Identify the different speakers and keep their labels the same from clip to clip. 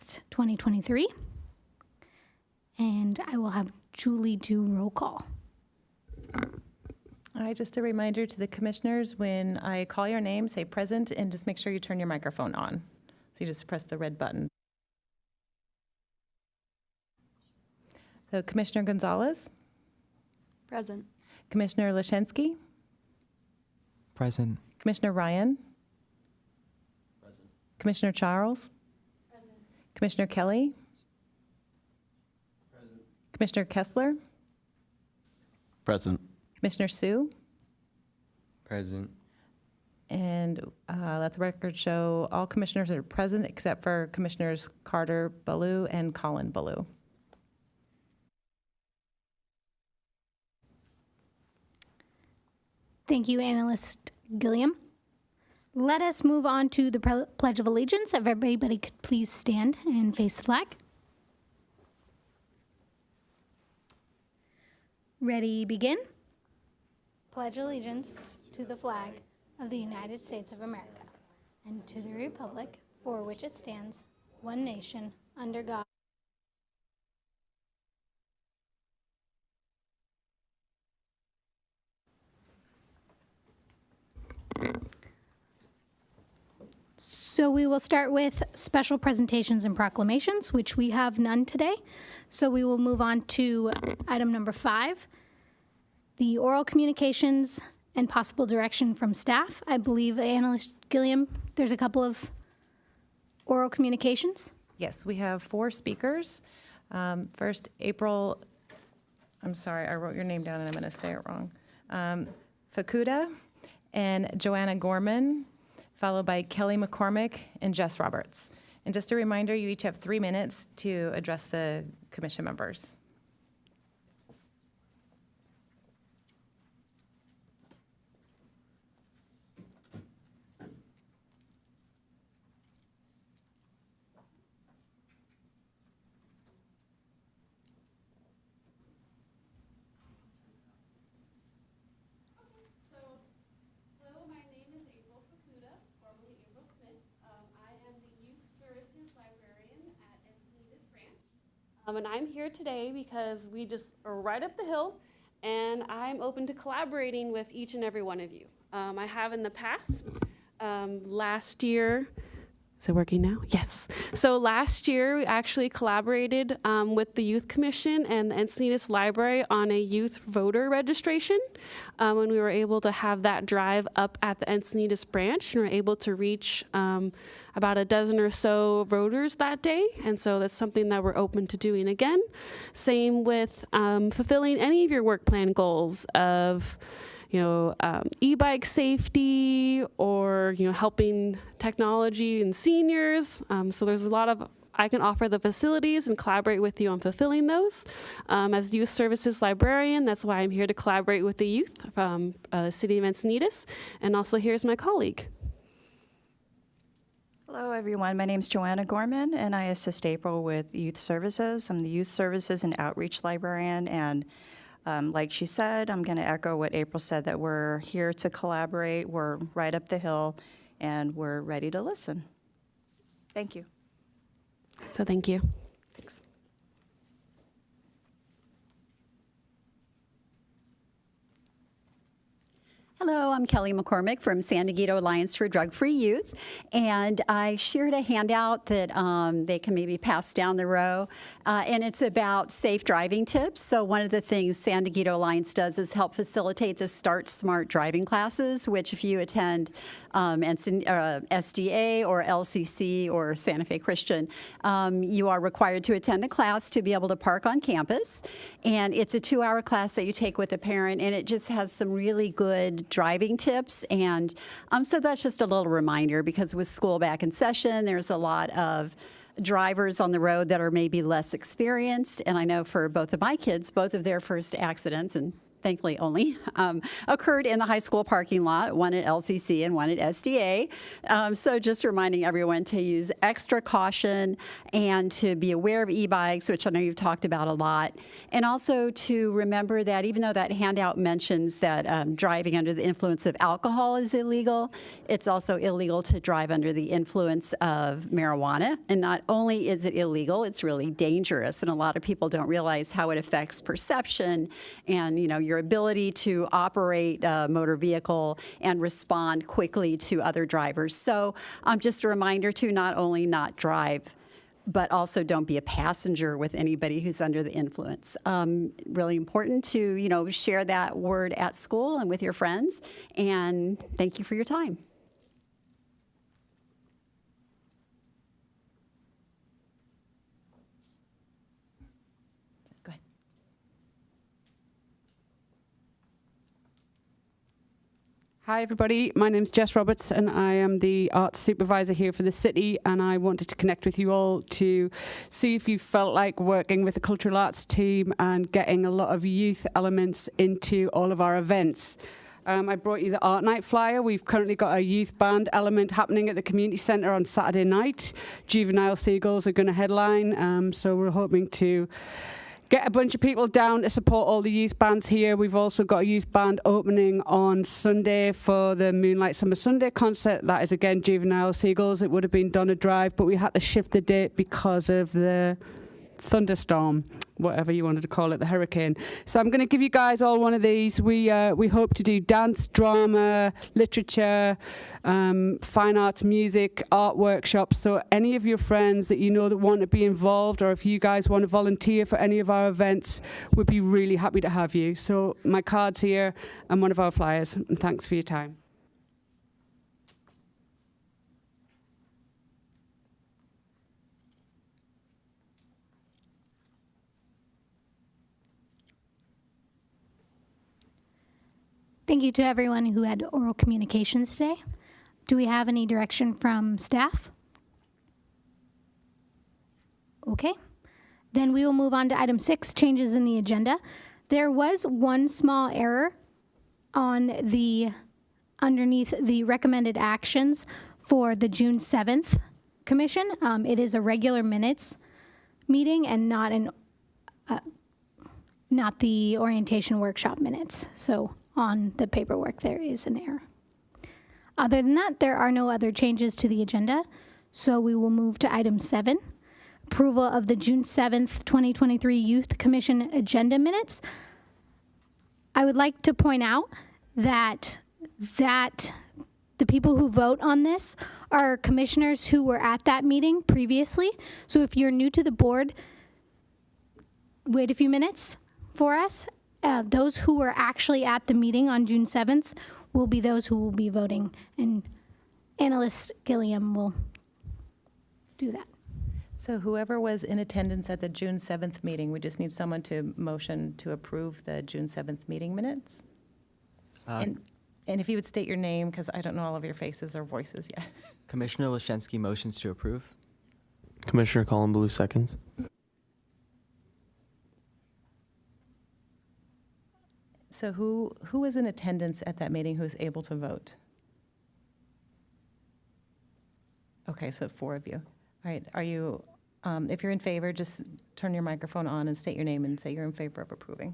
Speaker 1: 6th, 2023. And I will have Julie do roll call.
Speaker 2: All right, just a reminder to the commissioners, when I call your name, say present, and just make sure you turn your microphone on. So you just press the red button. So Commissioner Gonzalez,
Speaker 3: Present.
Speaker 2: Commissioner Lashensky,
Speaker 4: Present.
Speaker 2: Commissioner Ryan,
Speaker 4: Present.
Speaker 2: Commissioner Charles,
Speaker 3: Present.
Speaker 2: Commissioner Kelly,
Speaker 4: Present.
Speaker 2: Commissioner Kessler,
Speaker 4: Present.
Speaker 2: Commissioner Sue,
Speaker 4: Present.
Speaker 2: and let the record show all commissioners are present except for Commissioners Carter Ballou and Colin Ballou.
Speaker 1: Thank you, Analyst Gilliam. Let us move on to the Pledge of Allegiance. If everybody could please stand and face the flag. Ready, begin. Pledge allegiance to the flag of the United States of America and to the republic for which it stands, one nation, under God. So we will start with special presentations and proclamations, which we have none today. So we will move on to item number 5, the oral communications and possible direction from staff. I believe, Analyst Gilliam, there's a couple of oral communications.
Speaker 2: Yes, we have 4 speakers. First, April, I'm sorry, I wrote your name down and I'm going to say it wrong. Fukuda and Joanna Gorman, followed by Kelly McCormick and Jess Roberts. And just a reminder, you each have 3 minutes to address the commission members.
Speaker 3: And I'm here today because we just are right up the hill, and I'm open to collaborating with each and every one of you. I have in the past. Last year, is it working now? Yes. So last year, we actually collaborated with the Youth Commission and the Encinitas Library on a youth voter registration. When we were able to have that drive up at the Encinitas branch, and we were able to reach about a dozen or so voters that day. And so that's something that we're open to doing again. Same with fulfilling any of your work plan goals of e-bike safety or, helping technology and seniors. So there's a lot of, I can offer the facilities and collaborate with you on fulfilling those. As youth services librarian, that's why I'm here to collaborate with the youth from the city of Encinitas. And also here's my colleague.
Speaker 5: Hello, everyone. My name is Joanna Gorman, and I assist April with youth services. I'm the youth services and outreach librarian, and like she said, I'm going to echo what April said, that we're here to collaborate. We're right up the hill, and we're ready to listen. Thank you.
Speaker 3: So thank you.
Speaker 5: Thanks.
Speaker 6: Hello, I'm Kelly McCormick from San Diego Alliance for Drug-Free Youth, and I shared a handout that they can maybe pass down the row, and it's about safe driving tips. So one of the things San Diego Alliance does is help facilitate the Start Smart driving classes, which if you attend SDA or LCC or Santa Fe Christian, you are required to attend a class to be able to park on campus, and it's a 2-hour class that you take with a parent, and it just has some really good driving tips. And so that's just a little reminder, because with school back in session, there's a lot of drivers on the road that are maybe less experienced. And I know for both of my kids, both of their first accidents, and thankfully only, occurred in the high school parking lot, one at LCC and one at SDA. So just reminding everyone to use extra caution and to be aware of e-bikes, which I know you've talked about a lot, and also to remember that even though that handout mentions that driving under the influence of alcohol is illegal, it's also illegal to drive under the influence of marijuana. And not only is it illegal, it's really dangerous, and a lot of people don't realize how it affects perception and, you know, your ability to operate a motor vehicle and respond quickly to other drivers. So just a reminder to not only not drive, but also don't be a passenger with anybody who's under the influence. Really important to, you know, share that word at school and with your friends. And thank you for your time.
Speaker 2: Go ahead.
Speaker 7: Hi everybody, my name's Jess Roberts and I am the arts supervisor here for the city, and I wanted to connect with you all to see if you felt like working with the cultural arts team and getting a lot of youth elements into all of our events. I brought you the Art Night flyer. We've currently got a youth band element happening at the community centre on Saturday night. Juvenile Seagulls are going to headline, so we're hoping to get a bunch of people down to support all the youth bands here. We've also got a youth band opening on Sunday for the Moonlight Summer Sunday concert. That is again Juvenile Seagulls. It would have been Donna Drive, but we had to shift the date because of the thunderstorm, whatever you wanted to call it, the hurricane. So I'm going to give you guys all one of these. We hope to do dance, drama, literature, fine arts, music, art workshops. So any of your friends that you know that want to be involved, or if you guys want to volunteer for any of our events, we'd be really happy to have you. So my card's here and one of our flyers. And thanks for your time.
Speaker 1: Thank you to everyone who had oral communications today. Do we have any direction from staff? Okay. Then we will move on to item 6, changes in the agenda. There was one small error on the underneath the recommended actions for the June 7th commission. It is a regular minutes meeting and not the orientation workshop minutes. So on the paperwork, there is an error. Other than that, there are no other changes to the agenda. So we will move to item 7, approval of the June 7th, 2023 Youth Commission agenda minutes. I would like to point out that the people who vote on this are commissioners who were at that meeting previously. So if you're new to the board, wait a few minutes for us. Those who were actually at the meeting on June 7th will be those who will be voting, and Analyst Gilliam will do that.
Speaker 2: So whoever was in attendance at the June 7th meeting, we just need someone to motion to approve the June 7th meeting minutes. And if you would state your name, because I don't know all of your faces or voices yet.
Speaker 4: Commissioner Leszczynski motions to approve.
Speaker 8: Commissioner Colin Blue seconds.
Speaker 2: So who was in attendance at that meeting who was able to vote? Okay, so 4 of you. All right, are you, if you're in favor, just turn your microphone on and state your name and say you're in favor of approving.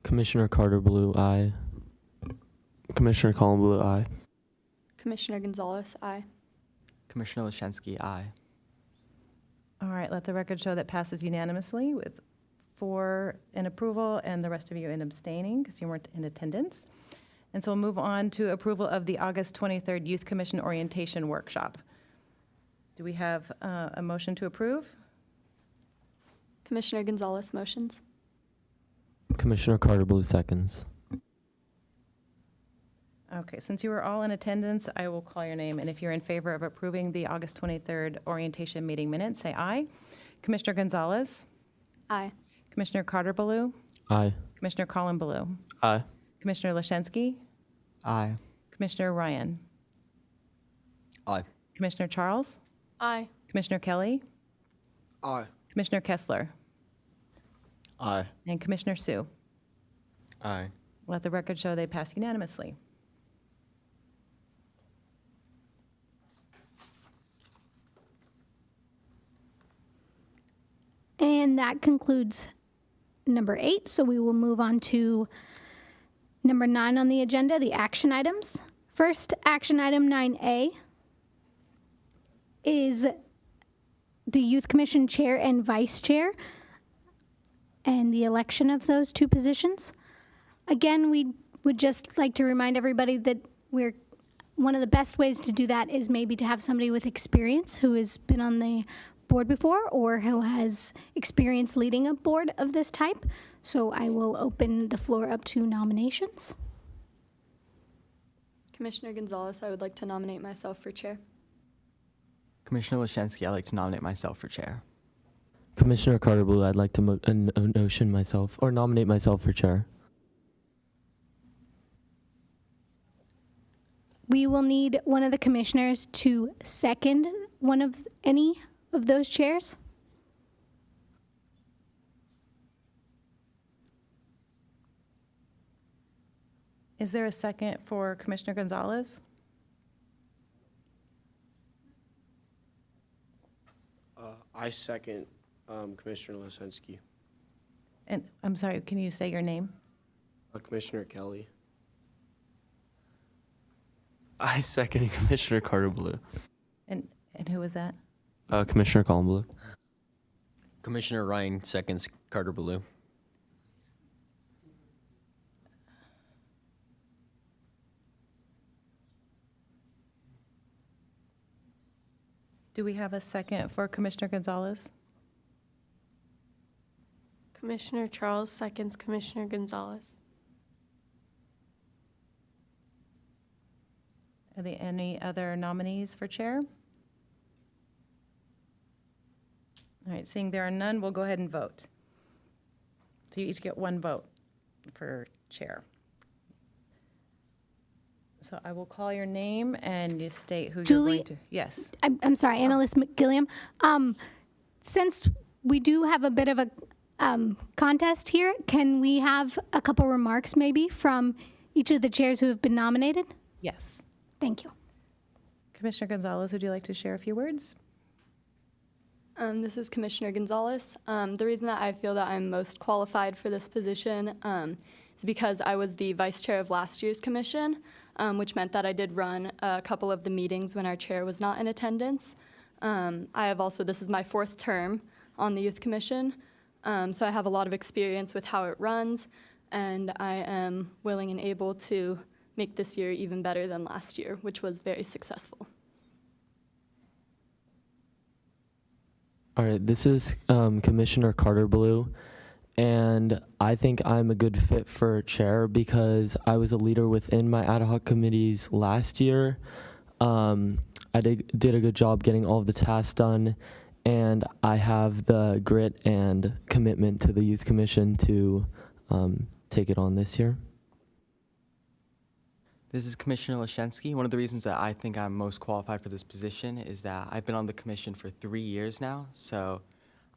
Speaker 8: Commissioner Carter Blue, aye. Commissioner Colin Blue, aye.
Speaker 9: Commissioner Gonzalez, aye.
Speaker 4: Commissioner Leszczynski, aye.
Speaker 2: All right, let the record show that passes unanimously with 4 in approval and the rest of you in abstaining because you weren't in attendance. And so we'll move on to approval of the August 23rd Youth Commission Orientation Workshop. Do we have a motion to approve?
Speaker 9: Commissioner Gonzalez motions.
Speaker 8: Commissioner Carter Blue seconds.
Speaker 2: Okay, since you were all in attendance, I will call your name. And if you're in favor of approving the August 23rd orientation meeting minutes, say aye. Commissioner Gonzalez?
Speaker 9: Aye.
Speaker 2: Commissioner Carter Ballou?
Speaker 8: Aye.
Speaker 2: Commissioner Colin Ballou?
Speaker 8: Aye.
Speaker 2: Commissioner Leszczynski?
Speaker 4: Aye.
Speaker 2: Commissioner Ryan?
Speaker 4: Aye.
Speaker 2: Commissioner Charles?
Speaker 9: Aye.
Speaker 2: Commissioner Kelly?
Speaker 4: Aye.
Speaker 2: Commissioner Kessler?
Speaker 4: Aye.
Speaker 2: and Commissioner Sue.
Speaker 4: Aye.
Speaker 2: Let the record show they pass unanimously.
Speaker 1: And that concludes number 8. So we will move on to number 9 on the agenda, the action items. First, action item 9A is the Youth Commission Chair and Vice Chair and the election of those two positions. Again, we would just like to remind everybody that one of the best ways to do that is maybe to have somebody with experience who has been on the board before or who has experience leading a board of this type. So I will open the floor up to nominations.
Speaker 9: Commissioner Gonzalez, I would like to nominate myself for chair.
Speaker 4: Commissioner Lashensky, I'd like to nominate myself for chair.
Speaker 8: Commissioner Carter Blue, I'd like to nominate myself for chair.
Speaker 1: We will need one of the commissioners to second any of those chairs.
Speaker 2: Is there a second for Commissioner Gonzalez?
Speaker 10: I second Commissioner Leszczynski.
Speaker 2: And I'm sorry, can you say your name?
Speaker 10: Commissioner Kelly.
Speaker 8: I second Commissioner Carter Blue.
Speaker 2: And who was that?
Speaker 8: Commissioner Colin Blue.
Speaker 11: Commissioner Ryan seconds Carter Blue.
Speaker 2: Do we have a second for Commissioner Gonzalez?
Speaker 12: Commissioner Charles seconds Commissioner Gonzalez.
Speaker 2: Are there any other nominees for chair? All right, seeing there are none, we'll go ahead and vote. So you each get one vote for chair. So I will call your name and you state who
Speaker 1: Julie?
Speaker 2: you're going to. Yes.
Speaker 1: I'm sorry, Annalise McGilliam. Since we do have a bit of a contest here, can we have a couple remarks maybe from each of the chairs who have been nominated?
Speaker 2: Yes.
Speaker 1: Thank you.
Speaker 2: Commissioner Gonzalez, would you like to share a few words?
Speaker 9: This is Commissioner Gonzalez. The reason that I feel that I'm most qualified for this position is because I was the vice chair of last year's commission, which meant that I did run a couple of the meetings when our chair was not in attendance. This is my 4th term on the youth commission, so I have a lot of experience with how it runs, and I am willing and able to make this year even better than last year, which was very successful.
Speaker 8: All right, this is Commissioner Carter Blue, and I think I'm a good fit for chair because I was a leader within my ad hoc committees last year. I did a good job getting all of the tasks done, and I have the grit and commitment to the Youth Commission to take it on this year.
Speaker 4: This is Commissioner Leszczynski. One of the reasons that I think I'm most qualified for this position is that I've been on the commission for 3 years now, so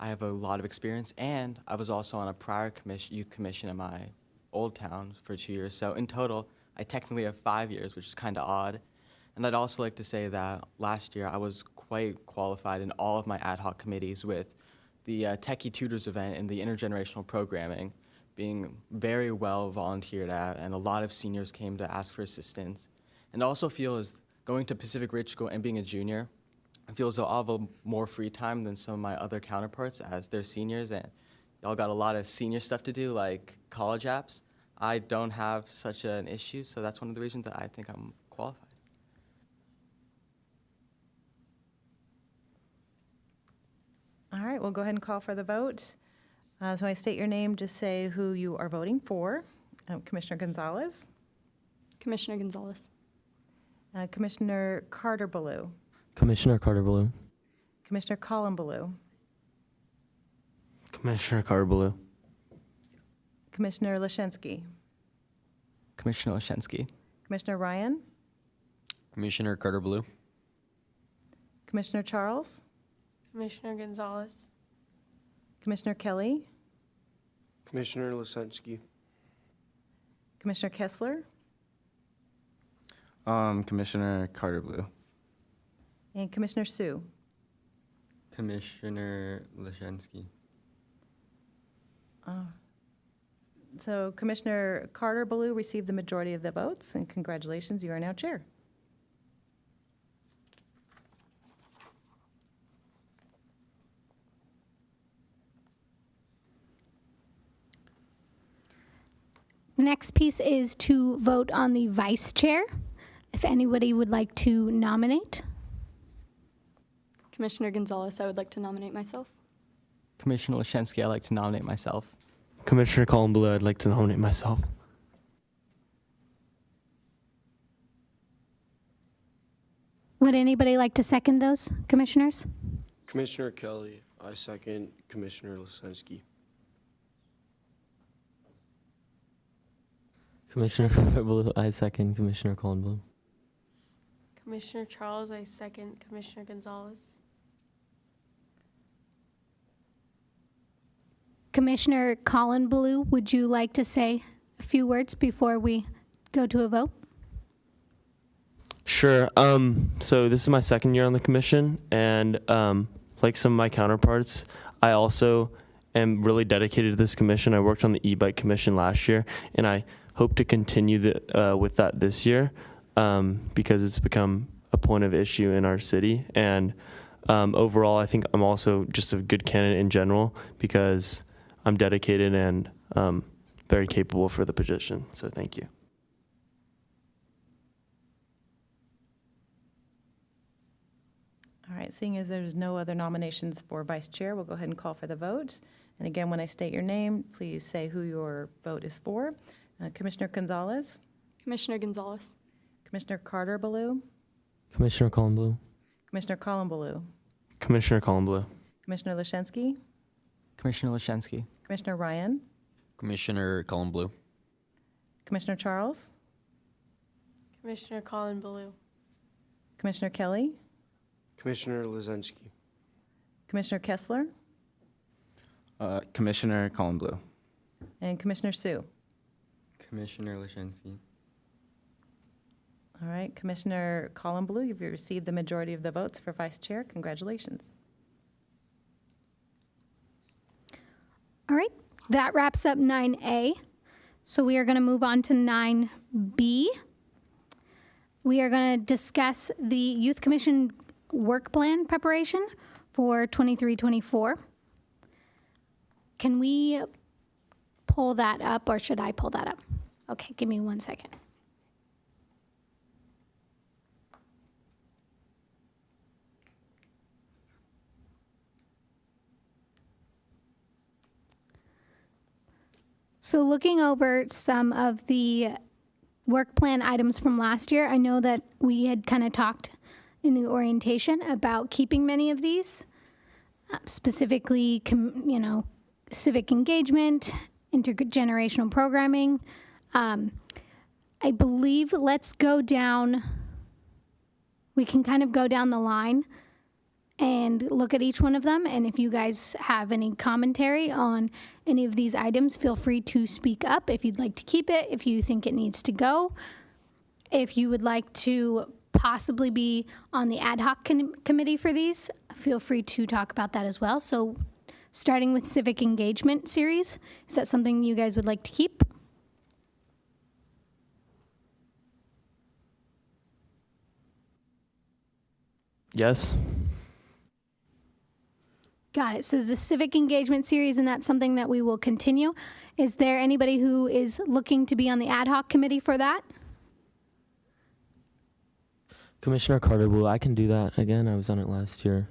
Speaker 4: I have a lot of experience, and I was also on a prior youth commission in my old town for 2 years. So in total, I technically have 5 years, which is kind of odd. And I'd also like to say that last year I was quite qualified in all of my ad hoc committees with the Techie Tutors event and the intergenerational programming being very well volunteered at, and a lot of seniors came to ask for assistance. And I also feel as going to Pacific Ridge School and being a junior, I feel as though I'll have more free time than some of my other counterparts as they're seniors, and y'all got a lot of senior stuff to do, like college apps. I don't have such an issue, so that's one of the reasons that I think I'm qualified.
Speaker 2: All right, we'll go ahead and call for the vote. So I state your name, just say who you are voting for. Commissioner Gonzalez.
Speaker 9: Commissioner Gonzalez.
Speaker 2: Commissioner Carter Blue.
Speaker 8: Commissioner Carter Blue.
Speaker 2: Commissioner Colin Blue.
Speaker 8: Commissioner Carter Blue.
Speaker 2: Commissioner Leszczynski.
Speaker 4: Commissioner Leszczynski.
Speaker 2: Commissioner Ryan.
Speaker 11: Commissioner Carter Blue.
Speaker 2: Commissioner Charles.
Speaker 12: Commissioner Gonzalez.
Speaker 2: Commissioner Kelly.
Speaker 10: Commissioner Lesensky.
Speaker 2: Commissioner Kessler,
Speaker 13: Commissioner Carter Blue.
Speaker 2: and Commissioner Sue.
Speaker 11: Commissioner Lashensky.
Speaker 2: So Commissioner Carter Blue received the majority of the votes, and congratulations, you are now chair.
Speaker 1: The next piece is to vote on the vice chair. If anybody would like to nominate.
Speaker 9: Commissioner Gonzalez, I would like to nominate myself.
Speaker 4: Commissioner Lashensky, I'd like to nominate myself.
Speaker 8: Commissioner Colin Blue, I'd like to nominate myself.
Speaker 1: Would anybody like to second those, commissioners?
Speaker 10: Commissioner Kelly. I second Commissioner Lesensky.
Speaker 8: Commissioner Carter Blue, I second Commissioner Colin Blue.
Speaker 12: Commissioner Charles, I second Commissioner Gonzalez.
Speaker 1: Commissioner Colin Blue, would you like to say a few words before we go to a vote?
Speaker 8: Sure. So this is my second year on the commission, and like some of my counterparts, I also am really dedicated to this commission. I worked on the e-bike commission last year, and I hope to continue with that this year because it's become a point of issue in our city. And overall, I think I'm also just a good candidate in general because I'm dedicated and very capable for the position. So thank you.
Speaker 2: All right, seeing as there's no other nominations for vice chair, we'll go ahead and call for the vote. And again, when I state your name, please say who your vote is for. Commissioner Gonzalez,
Speaker 9: Commissioner Gonzalez.
Speaker 2: Commissioner Carter Blue,
Speaker 8: Commissioner Colin Blue.
Speaker 2: Commissioner Colin Blue,
Speaker 8: Commissioner Colin Blue.
Speaker 2: Commissioner Lashensky,
Speaker 4: Commissioner Lashensky.
Speaker 2: Commissioner Ryan,
Speaker 11: Commissioner Colin Blue.
Speaker 2: Commissioner Charles,
Speaker 12: Commissioner Colin Blue.
Speaker 2: Commissioner Kelly,
Speaker 10: Commissioner Lesensky.
Speaker 2: Commissioner Kessler,
Speaker 13: Commissioner Colin Blue.
Speaker 2: and Commissioner Sue.
Speaker 11: Commissioner Lashensky.
Speaker 2: All right, Commissioner Colin Blue, you've received the majority of the votes for vice chair. Congratulations.
Speaker 1: All right, that wraps up 9A. So we are going to move on to 9B. We are going to discuss the Youth Commission work plan preparation for 23-24. Can we pull that up, or should I pull that up? Okay, give me 1 second. So looking over some of the work plan items from last year, I know that we had kind of talked in the orientation about keeping many of these, specifically, civic engagement, intergenerational programming. I believe let's go down, we can kind of go down the line and look at each one of them. And if you guys have any commentary on any of these items, feel free to speak up if you'd like to keep it, if you think it needs to go. If you would like to possibly be on the ad hoc committee for these, feel free to talk about that as well. So starting with civic engagement series, is that something you guys would like to keep?
Speaker 8: Yes.
Speaker 1: Got it. So the civic engagement series, and that's something that we will continue. Is there anybody who is looking to be on the ad hoc committee for that?
Speaker 8: Commissioner Carter Blue, I can do that again. I was on it last year.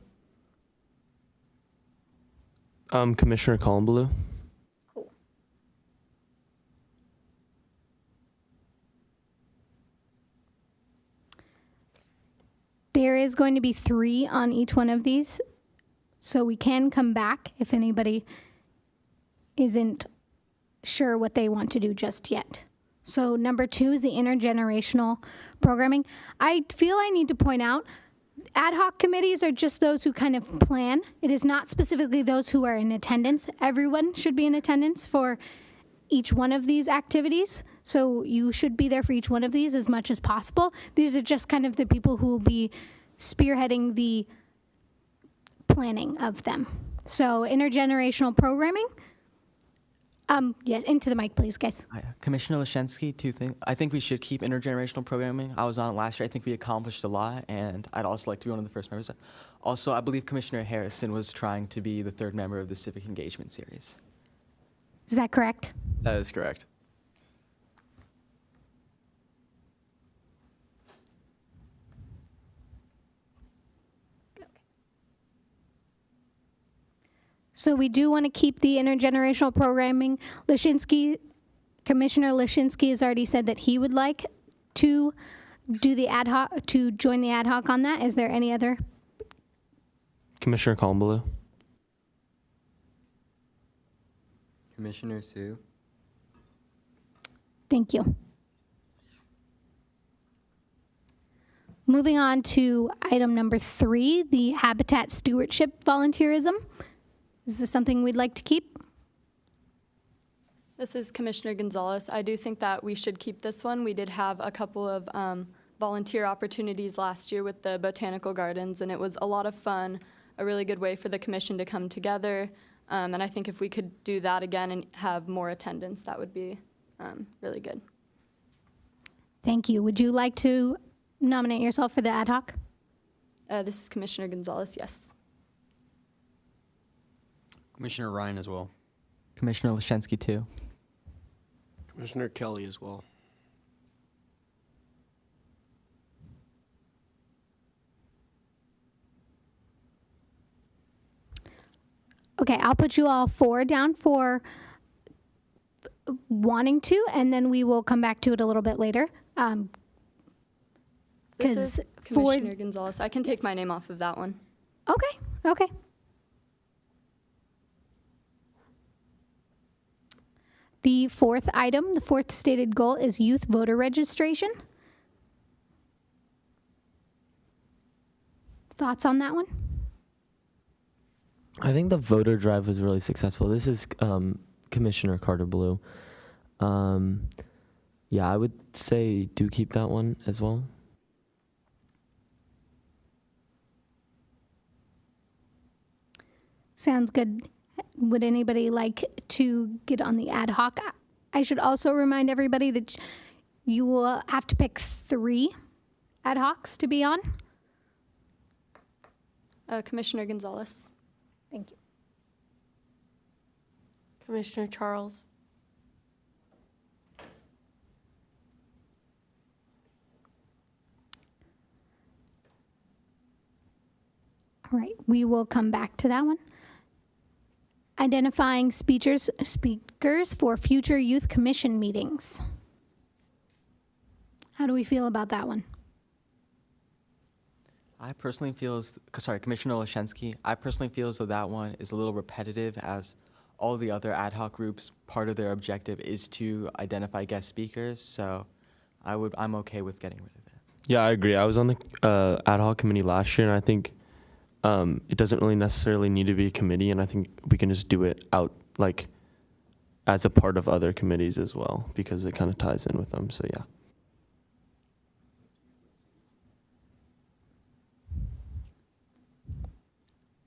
Speaker 8: Commissioner Colin Blue.
Speaker 1: Cool. There is going to be 3 on each one of these. So we can come back if anybody isn't sure what they want to do just yet. So number 2 is the intergenerational programming. I feel I need to point out Ad hoc committees are just those who kind of plan. It is not specifically those who are in attendance. Everyone should be in attendance for each one of these activities. So you should be there for each one of these as much as possible. These are just kind of the people who will be spearheading the planning of them. So intergenerational programming. Yes, into the mic, please, guys.
Speaker 4: Hi, Commissioner Leszczynski, two things. I think we should keep intergenerational programming. I was on it last year. I think we accomplished a lot, and I'd also like to be one of the first members. Also, I believe Commissioner Harrison was trying to be the third member of the Civic Engagement Series.
Speaker 1: Is that correct?
Speaker 13: That is correct.
Speaker 1: So we do want to keep the intergenerational programming. Commissioner Leszczynski has already said that he would like to do the ad hoc, to join the ad hoc on that. Is there any other?
Speaker 8: Commissioner Columbaloo.
Speaker 11: Commissioner Sue.
Speaker 1: Thank you. Moving on to item number 3, the habitat stewardship volunteerism. Is this something we'd like to keep?
Speaker 9: This is Commissioner Gonzalez. I do think that we should keep this one. We did have a couple of volunteer opportunities last year with the botanical gardens, and it was a lot of fun, a really good way for the commission to come together. And I think if we could do that again and have more attendance, that would be really good.
Speaker 1: Thank you. Would you like to nominate yourself for the ad hoc?
Speaker 9: This is Commissioner Gonzalez, yes.
Speaker 11: Commissioner Ryan as well.
Speaker 4: Commissioner Leszczynski, too.
Speaker 10: Commissioner Kelly as well.
Speaker 1: Okay, I'll put you all 4 down for wanting to, and then we will come back to it a little bit later.
Speaker 9: This is
Speaker 1: for
Speaker 9: Commissioner Gonzalez. I can take my name off of that one.
Speaker 1: Okay. The 4th item, the 4th stated goal is youth voter registration. Thoughts on that one?
Speaker 8: I think the voter drive was really successful. This is Commissioner Carter Blue. Yeah, I would say do keep that one as well.
Speaker 1: Sounds good. Would anybody like to get on the ad hoc? I should also remind everybody that you will have to pick 3 ad hocs to be on.
Speaker 9: Commissioner Gonzalez.
Speaker 1: Thank you.
Speaker 12: Commissioner Charles.
Speaker 1: All right, we will come back to that one. Identifying speakers for future youth commission meetings. How do we feel about that one?
Speaker 4: I personally feel Commissioner Leszczynski, I personally feel as though that one is a little repetitive, as all the other ad hoc groups, part of their objective is to identify guest speakers, so I'm okay with getting rid of it.
Speaker 8: Yeah, I agree. I was on the ad hoc committee last year, and I think it doesn't really necessarily need to be a committee, and I think we can just do it out, like, as a part of other committees as well, because it kind of ties in with them, so yeah.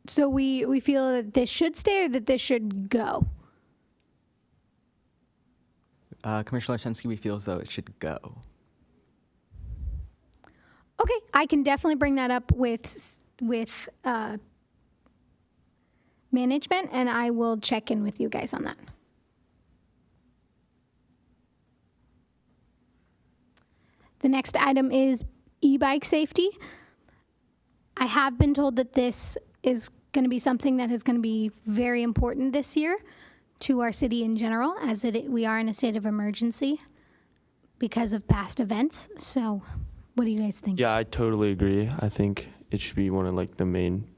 Speaker 1: So we feel that this should stay or that this should go?
Speaker 4: Commissioner Leszczynski, we feel as though it should go.
Speaker 1: Okay, I can definitely bring that up with management, and I will check in with you guys on that. The next item is e-bike safety. I have been told that this is going to be something that is going to be very important this year to our city in general, as we are in a state of emergency because of past events. So what do you guys think?
Speaker 8: Yeah, I totally agree. I think it should be one of like the main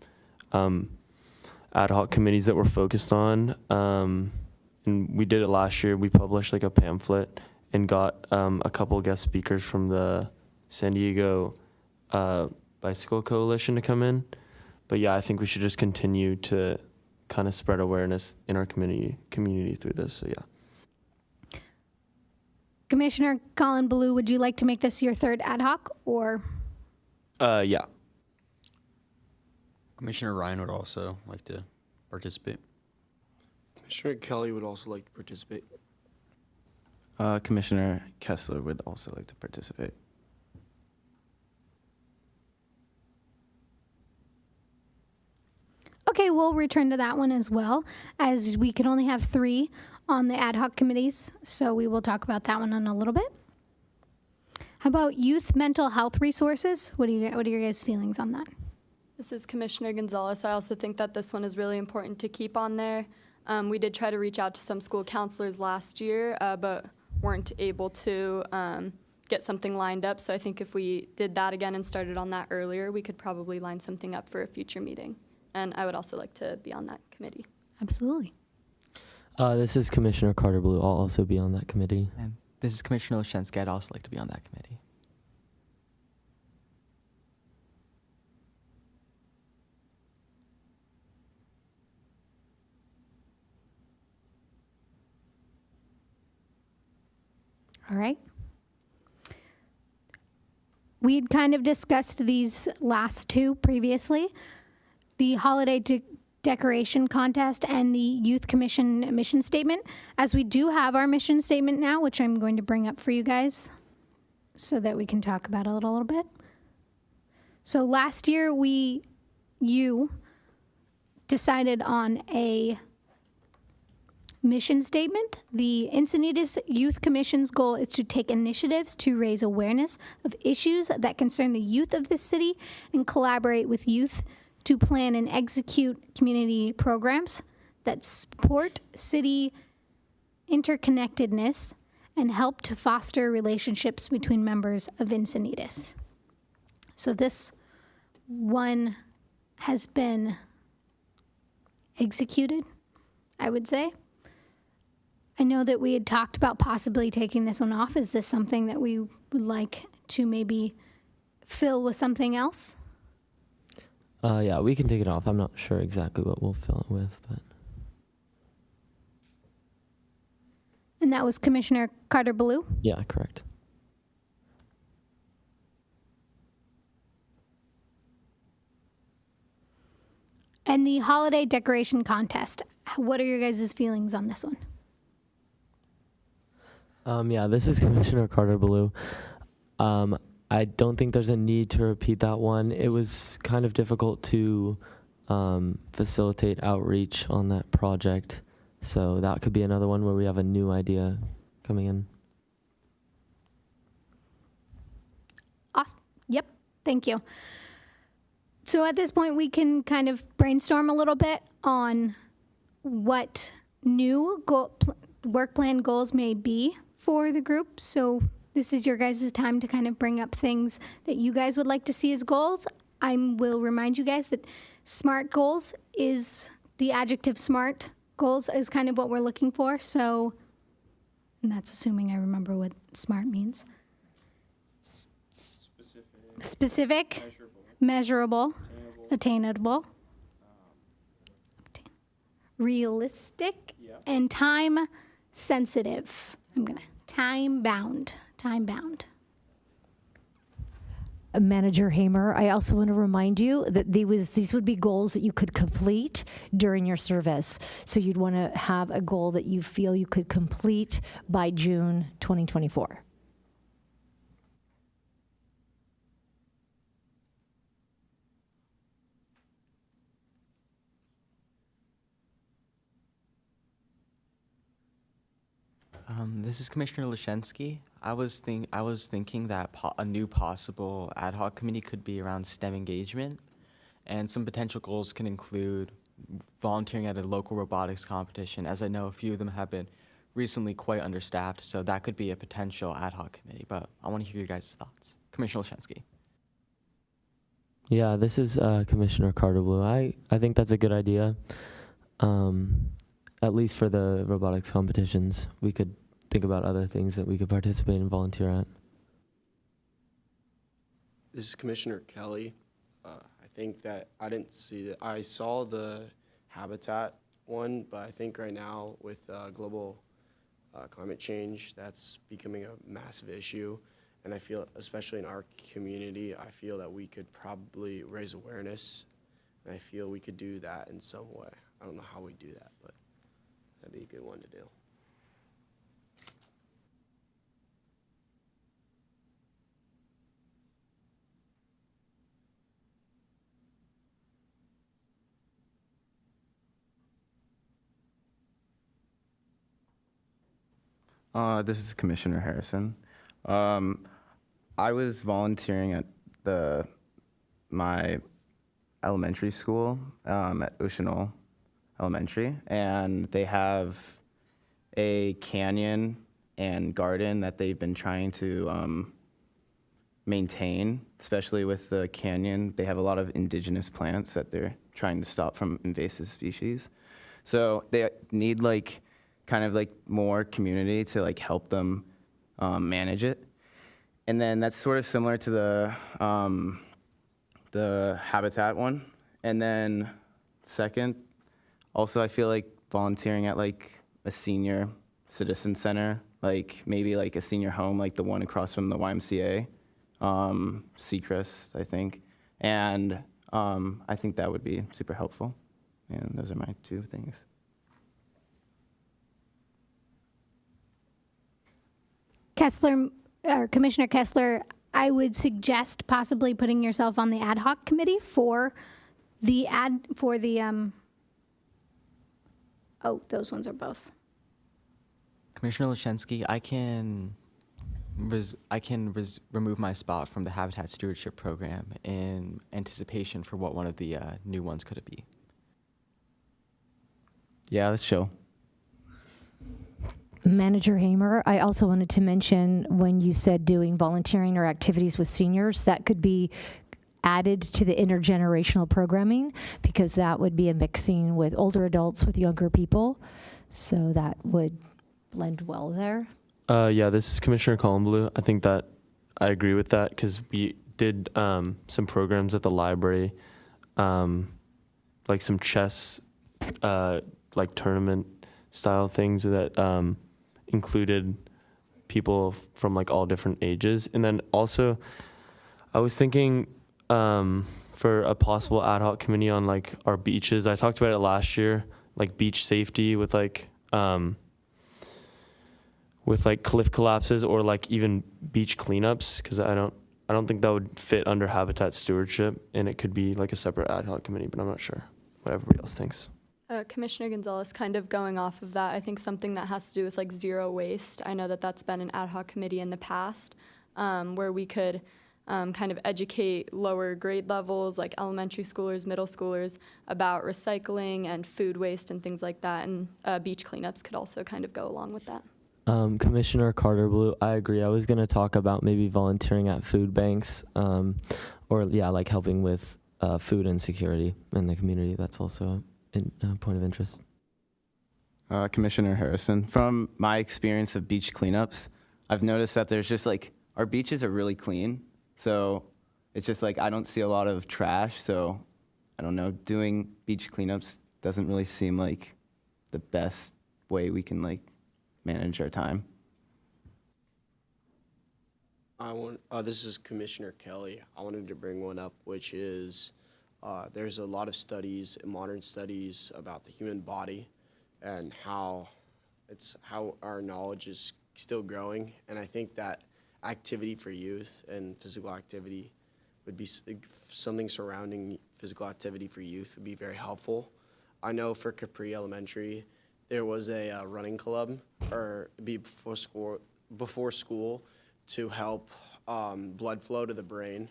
Speaker 8: ad hoc committees that we're focused on. And we did it last year. We published like a pamphlet and got a couple guest speakers from the San Diego Bicycle Coalition to come in. But yeah, I think we should just continue to kind of spread awareness in our community through this. So yeah.
Speaker 1: Commissioner Colin Ballou, would you like to make this your third ad hoc, or?
Speaker 8: Yeah.
Speaker 11: Commissioner Ryan would also like to participate.
Speaker 10: Commissioner Kelly would also like to participate.
Speaker 13: Commissioner Kessler would also like to participate.
Speaker 1: Okay, we'll return to that one as well, as we can only have 3 on the ad hoc committees, so we will talk about that one in a little bit. How about youth mental health resources? What are your guys' feelings on that?
Speaker 9: This is Commissioner Gonzalez. I also think that this one is really important to keep on there. We did try to reach out to some school counselors last year, but weren't able to get something lined up. So I think if we did that again and started on that earlier, we could probably line something up for a future meeting. And I would also like to be on that committee.
Speaker 1: Absolutely.
Speaker 8: This is Commissioner Carter Blue. I'll also be on that committee.
Speaker 4: And this is Commissioner Olszewski. I'd also like to be on that committee.
Speaker 1: All right. We'd kind of discussed these last 2 previously, the holiday decoration contest and the youth commission mission statement, as we do have our mission statement now, which I'm going to bring up for you guys so that we can talk about it a little bit. So last year you decided on a mission statement. The Encinitas Youth Commission's goal is to take initiatives to raise awareness of issues that concern the youth of the city and collaborate with youth to plan and execute community programs that support city interconnectedness and help to foster relationships between members of Encinitas. So this one has been executed, I would say. I know that we had talked about possibly taking this one off. Is this something that we would like to maybe fill with something else?
Speaker 8: Yeah, we can take it off. I'm not sure exactly what we'll fill it with, but.
Speaker 1: And that was Commissioner Carter Ballou?
Speaker 8: Yeah, correct.
Speaker 1: And the holiday decoration contest. What are your guys' feelings on this one?
Speaker 8: Yeah, this is Commissioner Carter Ballou. I don't think there's a need to repeat that one. It was kind of difficult to facilitate outreach on that project. So that could be another one where we have a new idea coming in.
Speaker 1: Awesome. Yep. Thank you. So at this point, we can kind of brainstorm a little bit on what new work plan goals may be for the group. So this is your guys' time to kind of bring up things that you guys would like to see as goals. I will remind you guys that SMART goals is the adjective SMART goals is kind of what we're looking for. So, and that's assuming I remember what SMART means. Specific, measurable, attainable, realistic, and time sensitive. Time bound.
Speaker 14: Manager Hamer, I also want to remind you that these would be goals that you could complete during your service. So you'd want to have a goal that you feel you could complete by June 2024.
Speaker 4: This is Commissioner Olszewski. I was thinking that a new possible ad hoc committee could be around STEM engagement, and some potential goals can include volunteering at a local robotics competition, as I know a few of them have been recently quite understaffed, so that could be a potential ad hoc committee, but I want to hear your guys' thoughts. Commissioner Olszewski.
Speaker 8: Yeah, this is Commissioner Carter Blue. I think that's a good idea. At least for the robotics competitions, we could think about other things that we could participate and volunteer at.
Speaker 10: This is Commissioner Kelly. think that I didn't see that. I saw the habitat one, but I think right now with global climate change, that's becoming a massive issue. And I feel, especially in our community, I feel that we could probably raise awareness. And I feel we could do that in some way. I don't know how we do that, but that'd be a good one to do.
Speaker 13: This is Commissioner Harrison. I was volunteering at my elementary school at Oceanol Elementary, and they have a canyon and garden that they've been trying to maintain, especially with the canyon. They have a lot of indigenous plants that they're trying to stop from invasive species. So they need kind of more community to help them manage it. And then that's sort of similar to the habitat one. And then second, also I feel like volunteering at a senior citizen center, maybe a senior home, like the one across from the YMCA, Seacrest, I think. And I think that would be super helpful. And those are my two things.
Speaker 1: Commissioner Kessler, I would suggest possibly putting yourself on the ad hoc committee for the oh, those ones are both.
Speaker 4: Commissioner Lashensky, I can remove my spot from the Habitat Stewardship Program in anticipation for what one of the new ones could it be.
Speaker 13: Yeah, let's show.
Speaker 14: Manager Hamer, I also wanted to mention when you said doing volunteering or activities with seniors, that could be added to the intergenerational programming because that would be a mixing with older adults with younger people. So that would blend well there.
Speaker 8: Yeah, this is Commissioner Columblue. I think that I agree with that because we did some programs at the library, like some chess, tournament style things that included people from all different ages. And then also, I was thinking for a possible ad hoc committee on our beaches. I talked about it last year, beach safety with cliff collapses or even beach cleanups, because I don't think that would fit under habitat stewardship, and it could be a separate ad hoc committee, but I'm not sure what everybody else thinks.
Speaker 9: Commissioner Gonzalez, kind of going off of that, I think something that has to do with zero waste. I know that that's been an ad hoc committee in the past where we could kind of educate lower grade levels, like elementary schoolers, middle schoolers, about recycling and food waste and things like that. And beach cleanups could also kind of go along with that.
Speaker 8: Commissioner Carter-Blue, I agree. I was going to talk about maybe volunteering at food banks or helping with food insecurity in the community. That's also a point of interest.
Speaker 13: Commissioner Harrison, from my experience of beach cleanups, I've noticed that there's just our beaches are really clean. So it's just I don't see a lot of trash. So I don't know, doing beach cleanups doesn't really seem like the best way we can manage our time.
Speaker 10: This is Commissioner Kelly. I wanted to bring one up, which is there's a lot of studies, modern studies, about the human body and how our knowledge is still growing. And I think that activity for youth and physical activity would be something surrounding physical activity for youth would be very helpful. I know for Capri Elementary, there was a running club before school to help blood flow to the brain,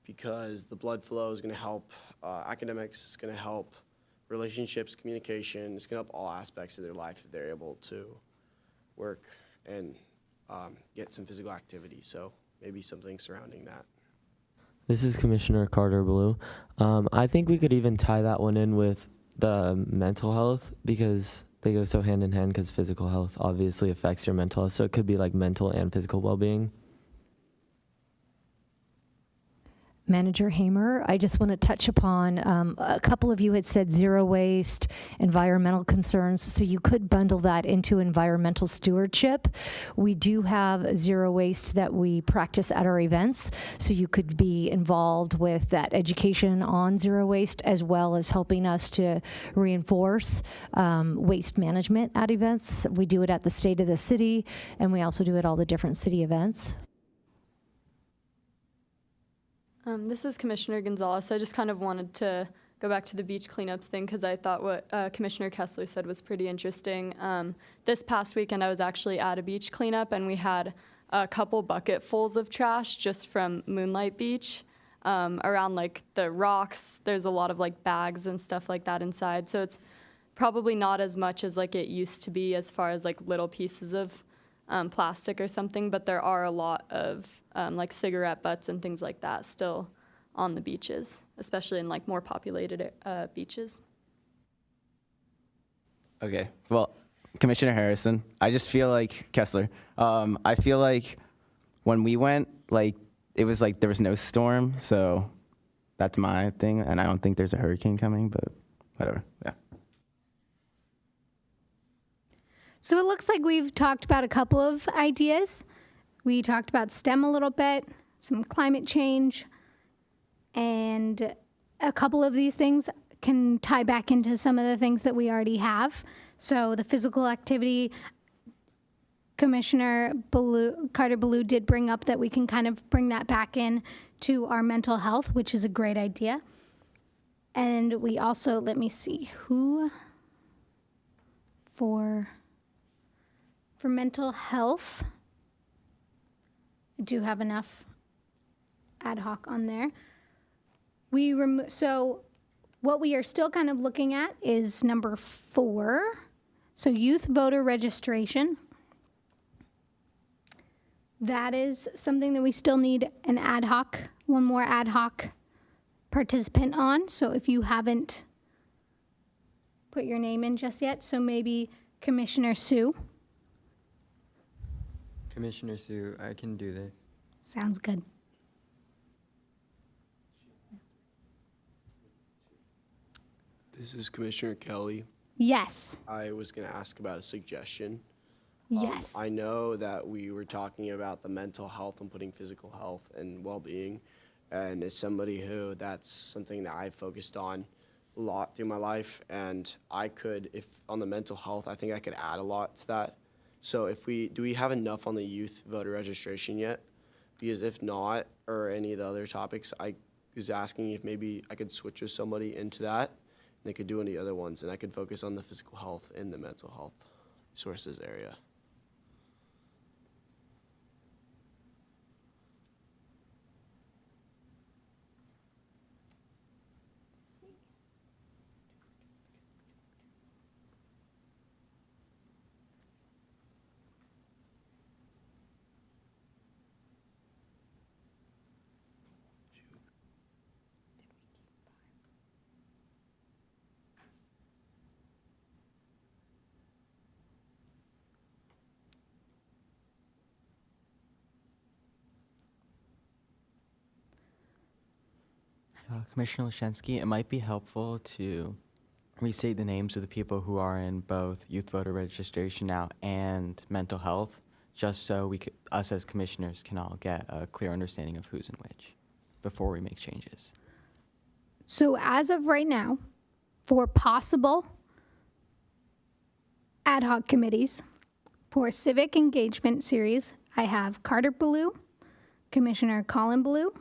Speaker 10: because the blood flow is going to help academics, it's going to help relationships, communication, it's going to help all aspects of their life if they're able to work and get some physical activity. So maybe something surrounding that.
Speaker 8: This is Commissioner Carter-Blue. I think we could even tie that one in with the mental health, because they go so hand in hand, because physical health obviously affects your mental health. So it could be mental and physical well-being.
Speaker 14: Manager Hamer, I just want to touch upon a couple of you had said zero waste, environmental concerns, so you could bundle that into environmental stewardship. We do have zero waste that we practice at our events, so you could be involved with that education on zero waste as well as helping us to reinforce waste management at events. We do it at the State of the City, and we also do it at all the different city events.
Speaker 9: This is Commissioner Gonzalez. I just kind of wanted to go back to the beach cleanups thing because I thought what Commissioner Kessler said was pretty interesting. This past weekend, I was actually at a beach cleanup, and we had a couple bucketfuls of trash just from Moonlight Beach around like the rocks. There's a lot of like bags and stuff like that inside, so it's probably not as much as like it used to be as far as like little pieces of plastic or something, but there are a lot of like cigarette butts and things like that still on the beaches, especially in like more populated beaches.
Speaker 13: Okay, well, Commissioner Harrison, I just feel like, Kessler, I feel like when we went, like, it was like there was no storm, so that's my thing, and I don't think there's a hurricane coming, but whatever, yeah.
Speaker 1: So it looks like we've talked about a couple of ideas. We talked about STEM a little bit, some climate change, and a couple of these things can tie back into some of the things that we already have. So the physical activity, Commissioner Carter-Ballou did bring up that we can kind of bring that back in to our mental health, which is a great idea. And we also, let me see, who for mental health, I do have enough ad hoc on there. So what we are still kind of looking at is number 4. So youth voter registration. That is something that we still need an ad hoc, one more ad hoc participant on. So if you haven't put your name in just yet, so maybe Commissioner Sue.
Speaker 15: Commissioner Sue, I can do this.
Speaker 1: Sounds good.
Speaker 10: This is Commissioner Kelly.
Speaker 1: Yes.
Speaker 10: I was going to ask about a suggestion.
Speaker 1: Yes.
Speaker 10: I know that we were talking about the mental health and putting physical health and well-being, and as somebody who that's something that I've focused on a lot through my life, and I could, if on the mental health, I think I could add a lot to that. So do we have enough on the youth voter registration yet? Because if not, or any of the other topics, I was asking if maybe I could switch with somebody into that, and they could do any other ones, and I could focus on the physical health and the mental health resources area.
Speaker 4: Commissioner Leszczynski, it might be helpful to restate the names of the people who are in both youth voter registration now and mental health, just so us as commissioners can all get a clear understanding of who's in which before we make changes.
Speaker 1: So as of right now, for possible ad hoc committees, for civic engagement series, I have Carter-Ballou, Commissioner Collin-Ballou,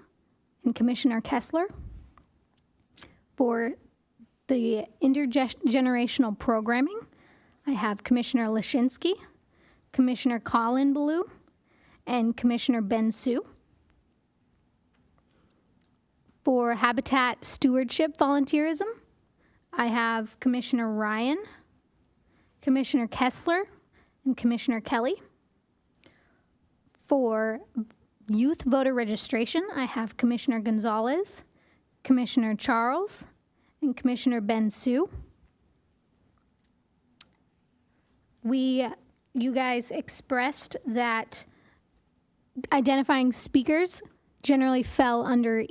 Speaker 1: and Commissioner Kessler. For the intergenerational programming, I have Commissioner Leszczynski, Commissioner Collin-Ballou, and Commissioner Ben-Sue. For habitat stewardship volunteerism, I have Commissioner Ryan, Commissioner Kessler, and Commissioner Kelly. For youth voter registration, I have Commissioner Gonzalez, Commissioner Charles, and Commissioner Ben-Sue. You guys expressed that identifying speakers generally fell under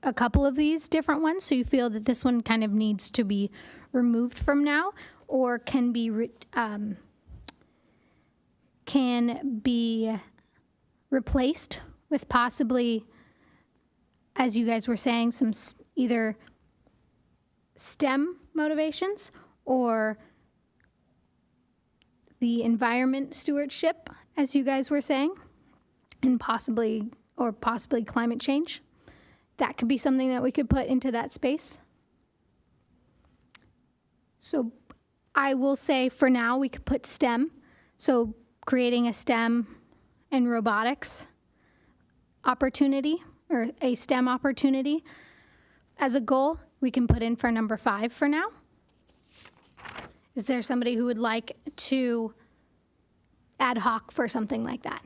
Speaker 1: a couple of these different ones, so you feel that this one kind of needs to be removed from now, or can be replaced with possibly, as you guys were saying, some either STEM motivations or the environment stewardship, as you guys were saying, and possibly climate change. That could be something that we could put into that space. So I will say for now we could put STEM, so creating a STEM and robotics opportunity, or a STEM opportunity as a goal. We can put in for number 5 for now. Is there somebody who would like to ad hoc for something like that?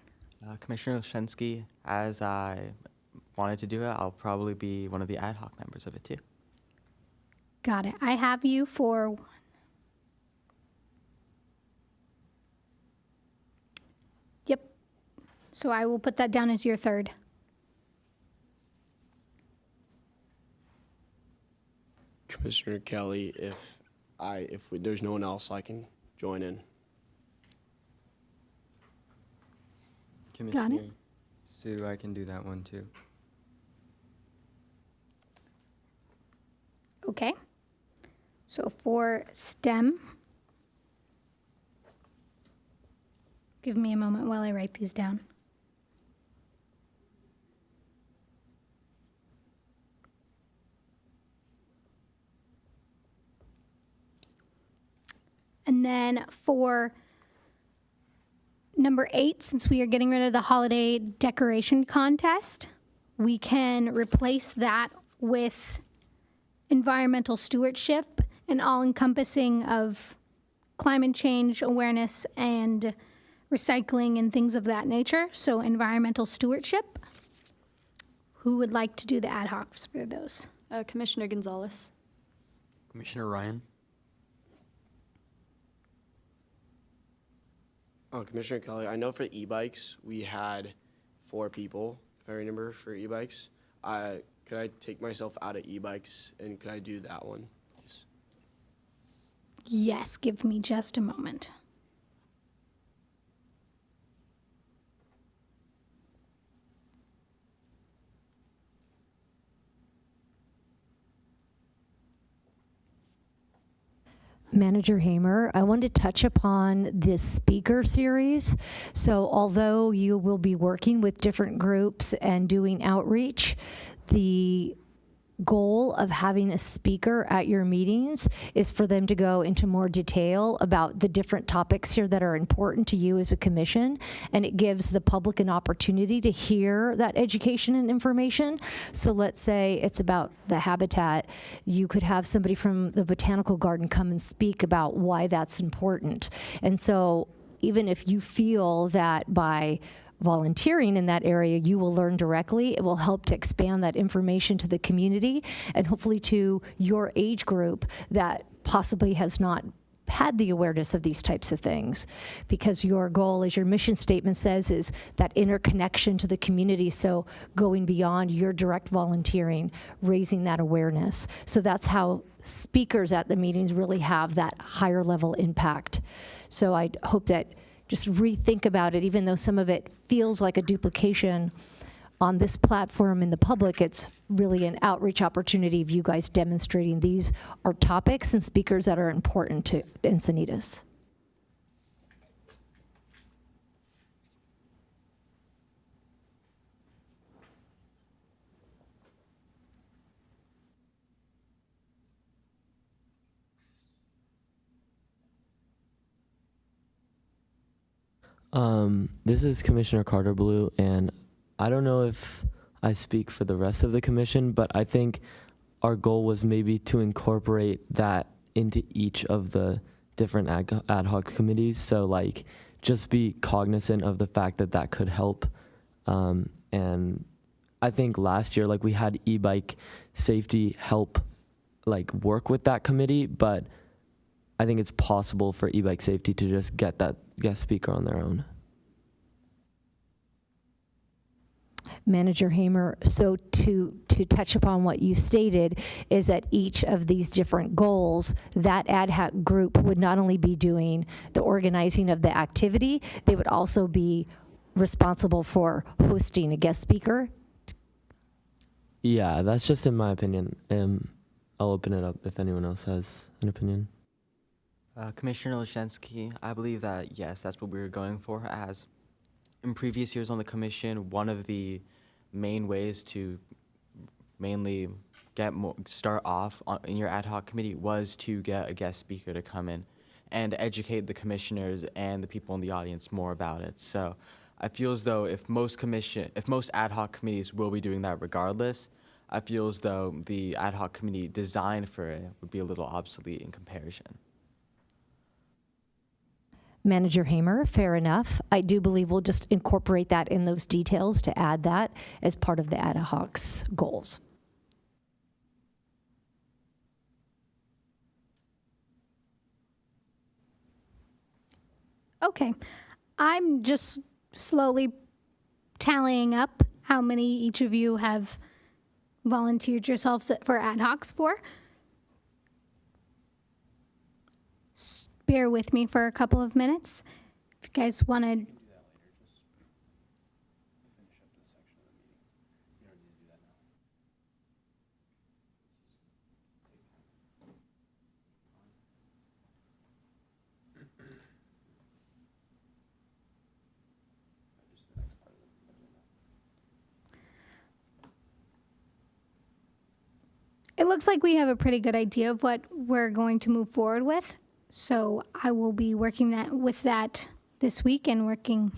Speaker 4: Commissioner Olszewski, as I wanted to do it, I'll probably be one of the ad hoc members of it too.
Speaker 1: Got it. I have you for Yep. So I will put that down as your 3rd.
Speaker 10: Commissioner Kelly, if there's no one else, I can join in.
Speaker 15: Commissioner
Speaker 1: Got it.
Speaker 15: Sue, I can do that one too.
Speaker 1: Okay. So for STEM, give me a moment while I write these down. And then for number 8, since we are getting rid of the holiday decoration contest, we can replace that with environmental stewardship and all-encompassing of climate change awareness and recycling and things of that nature. So environmental stewardship. Who would like to do the ad hocs for those?
Speaker 9: Commissioner Gonzalez.
Speaker 11: Commissioner Ryan.
Speaker 10: Commissioner Kelly, I know for e-bikes, we had 4 people, if I remember, for e-bikes. Could I take myself out of e-bikes, and could I do that one, please?
Speaker 1: Yes, give me just a moment.
Speaker 14: Manager Hamer, I want to touch upon this speaker series. So although you will be working with different groups and doing outreach, the goal of having a speaker at your meetings is for them to go into more detail about the different topics here that are important to you as a commission, and it gives the public an opportunity to hear that education and information. So let's say it's about the habitat, you could have somebody from the botanical garden come and speak about why that's important. And so even if you feel that by volunteering in that area, you will learn directly. It will help to expand that information to the community and hopefully to your age group that possibly has not had the awareness of these types of things, because your goal, as your mission statement says, is that interconnection to the community. So going beyond your direct volunteering, raising that awareness. So that's how speakers at the meetings really have that higher level impact. So I hope that just rethink about it, even though some of it feels like a duplication on this platform in the public. It's really an outreach opportunity of you guys demonstrating these are topics and speakers that are important to Encinitas.
Speaker 8: This is Commissioner Carter Blue, and I don't know if I speak for the rest of the commission, but I think our goal was maybe to incorporate that into each of the different ad hoc committees. So like, just be cognizant of the fact that that could help. And I think last year, like, we had e-bike safety help like work with that committee, but I think it's possible for e-bike safety to just get that guest speaker on their own.
Speaker 14: Manager Hamer, so to touch upon what you stated, is that each of these different goals, that ad hoc group would not only be doing the organizing of the activity, they would also be responsible for hosting a guest speaker.
Speaker 8: Yeah, that's just in my opinion. I'll open it up if anyone else has an opinion.
Speaker 4: Commissioner Leszczynski, I believe that, yes, that's what we were going for. As in previous years on the commission, one of the main ways to mainly start off in your ad hoc committee was to get a guest speaker to come in and educate the commissioners and the people in the audience more about it. So I feel as though if most ad hoc committees will be doing that regardless, I feel as though the ad hoc committee designed for it would be a little obsolete in comparison.
Speaker 14: Manager Hamer, fair enough. I do believe we'll just incorporate that in those details to add that as part of the ad hoc's goals.
Speaker 1: Okay. I'm just slowly tallying up how many each of you have volunteered yourselves for ad hocs for. Bear with me for a couple of minutes. If you guys want to. It looks like we have a pretty good idea of what we're going to move forward with. So I will be working with that this week and working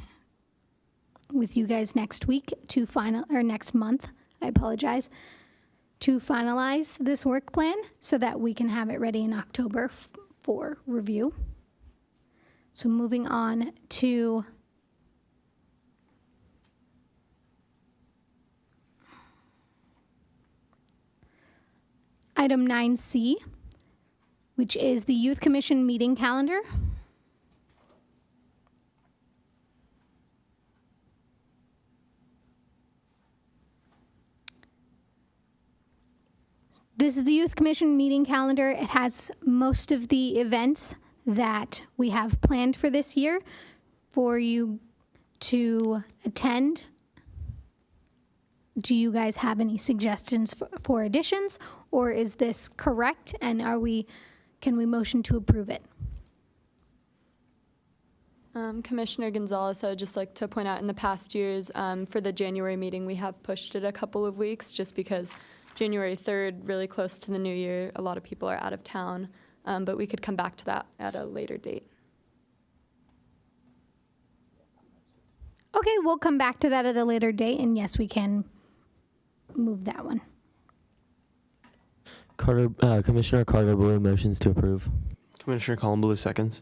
Speaker 1: with you guys next week next month, I apologize, to finalize this work plan so that we can have it ready in October for review. So moving on to item 9C, which is the Youth Commission meeting calendar. This is the Youth Commission meeting calendar. It has most of the events that we have planned for this year for you to attend. Do you guys have any suggestions for additions, or is this correct, and can we motion to approve it?
Speaker 9: Commissioner Gonzalez, I would just like to point out in the past years, for the January meeting, we have pushed it a couple of weeks just because January 3rd, really close to the new year, a lot of people are out of town, but we could come back to that at a later date.
Speaker 1: Okay, we'll come back to that at a later date, and yes, we can move that one.
Speaker 8: Commissioner Carter Blue motions to approve.
Speaker 11: Commissioner Colin Blue seconds.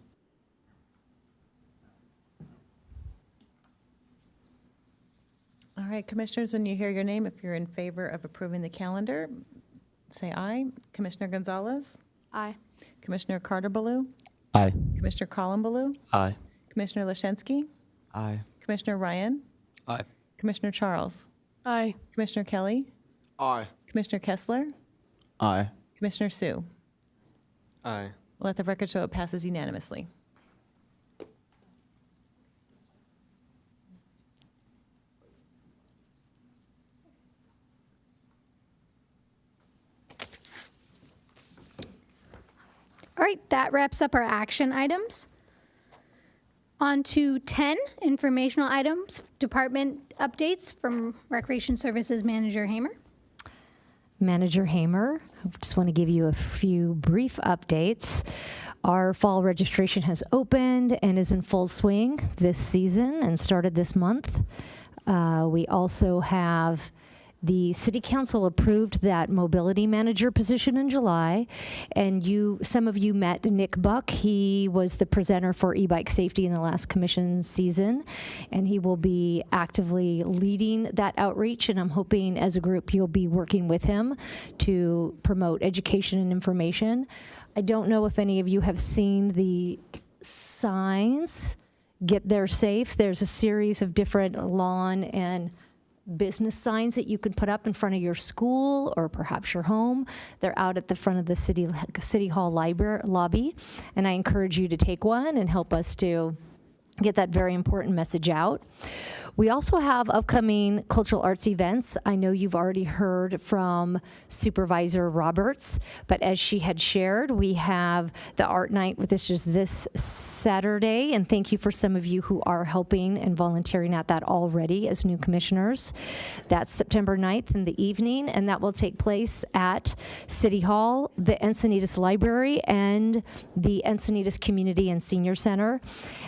Speaker 2: All right, commissioners, when you hear your name, if you're in favor of approving the calendar, say aye. Commissioner Gonzalez?
Speaker 9: Aye.
Speaker 2: Commissioner Carter-Ballou?
Speaker 8: Aye.
Speaker 2: Commissioner Collin-Ballou?
Speaker 8: Aye.
Speaker 2: Commissioner Leszczynski?
Speaker 4: Aye.
Speaker 2: Commissioner Ryan?
Speaker 11: Aye.
Speaker 2: Commissioner Charles?
Speaker 12: Aye.
Speaker 2: Commissioner Kelly?
Speaker 10: Aye.
Speaker 2: Commissioner Kessler?
Speaker 13: Aye.
Speaker 2: Commissioner Sue?
Speaker 11: Aye.
Speaker 2: Let the record show it passes unanimously.
Speaker 1: All right, that wraps up our action items. On to 10, informational items, department updates from Recreation Services Manager Hamer.
Speaker 14: Manager Hamer, I just want to give you a few brief updates. Our fall registration has opened and is in full swing this season and started this month. We also have the City Council approved that mobility manager position in July, and some of you met Nick Buck. He was the presenter for e-bike safety in the last commission season, and he will be actively leading that outreach, and I'm hoping as a group you'll be working with him to promote education and information. I don't know if any of you have seen the signs, Get There Safe. There's a series of different lawn and business signs that you can put up in front of your school or perhaps your home. They're out at the front of the City Hall library lobby, and I encourage you to take one and help us to get that very important message out. We also have upcoming cultural arts events. I know you've already heard from Supervisor Roberts, but as she had shared, we have the art night with this Saturday, and thank you for some of you who are helping and volunteering at that already as new commissioners. That's September 9th in the evening, and that will take place at City Hall, the Encinitas Library, and the Encinitas Community and Senior Center.